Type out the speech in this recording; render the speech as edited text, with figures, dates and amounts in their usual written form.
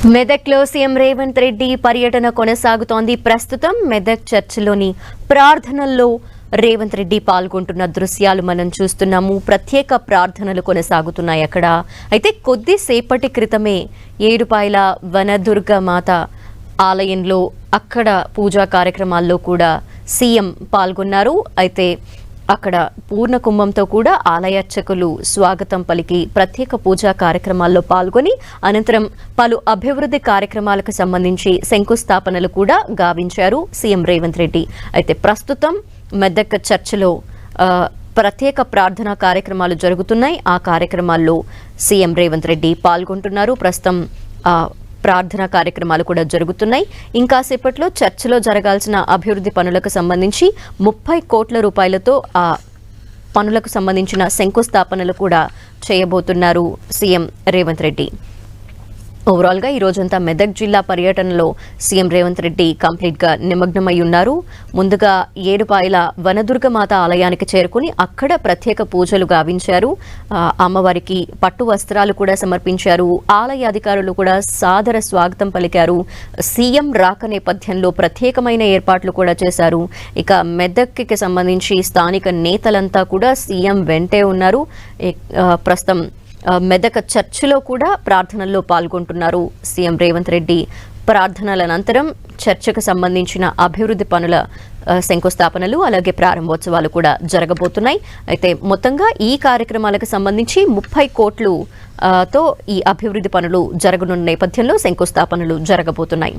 మెదక్లో సీఎం రేవంత్ రెడ్డి పర్యటన కొనసాగుతోంది. ప్రస్తుతం మెదక్ చర్చిలోని ప్రార్థనల్లో రేవంత్ రెడ్డి పాల్గొంటున్న దృశ్యాలు మనం చూస్తున్నాము. ప్రత్యేక ప్రార్థనలు కొనసాగుతున్నాయి అక్కడ. అయితే కొద్దిసేపటి క్రితమే ఏడుపాయల వనదుర్గ మాత ఆలయంలో అక్కడ పూజా కార్యక్రమాల్లో కూడా సీఎం పాల్గొన్నారు. అయితే అక్కడ పూర్ణ కుంభంతో కూడా ఆలయార్చకులు స్వాగతం పలికి ప్రత్యేక పూజా కార్యక్రమాల్లో పాల్గొని అనంతరం పలు అభివృద్ధి కార్యక్రమాలకు సంబంధించి శంకుస్థాపనలు కూడా గావించారు సీఎం రేవంత్ రెడ్డి. అయితే ప్రస్తుతం మెదక్ చర్చిలో ప్రత్యేక ప్రార్థనా కార్యక్రమాలు జరుగుతున్నాయి. ఆ కార్యక్రమాల్లో సీఎం రేవంత్ రెడ్డి పాల్గొంటున్నారు. ప్రస్తుతం ప్రార్థనా కార్యక్రమాలు కూడా జరుగుతున్నాయి. ఇంకాసేపట్లో చర్చిలో జరగాల్సిన అభివృద్ధి పనులకు సంబంధించి 30 కోట్ల రూపాయలతో ఆ పనులకు సంబంధించిన శంకుస్థాపనలు కూడా చేయబోతున్నారు సీఎం రేవంత్ రెడ్డి. ఓవరాల్గా ఈ రోజంతా మెదక్ జిల్లా పర్యటనలో సీఎం రేవంత్ రెడ్డి కంప్లీట్గా నిమగ్నమై ఉన్నారు. ముందుగా ఏడుపాయల వనదుర్గమాత ఆలయానికి చేరుకుని అక్కడ ప్రత్యేక పూజలు గావించారు. అమ్మవారికి పట్టు వస్త్రాలు కూడా సమర్పించారు. ఆలయ అధికారులు కూడా సాదర స్వాగతం పలికారు. సీఎం రాక నేపథ్యంలో ప్రత్యేకమైన ఏర్పాట్లు కూడా చేశారు. ఇక మెదక్కి సంబంధించి స్థానిక నేతలంతా కూడా సీఎం వెంటే ఉన్నారు. ప్రస్తుతం మెదక్ చర్చిలో కూడా ప్రార్థనల్లో పాల్గొంటున్నారు సీఎం రేవంత్ రెడ్డి. ప్రార్థనల అనంతరం చర్చకు సంబంధించిన అభివృద్ధి పనుల శంకుస్థాపనలు అలాగే ప్రారంభోత్సవాలు కూడా జరగబోతున్నాయి. అయితే మొత్తంగా ఈ కార్యక్రమాలకు సంబంధించి 30 కోట్లు తో ఈ అభివృద్ధి పనులు జరగనున్న నేపథ్యంలో శంకుస్థాపనలు జరగబోతున్నాయి.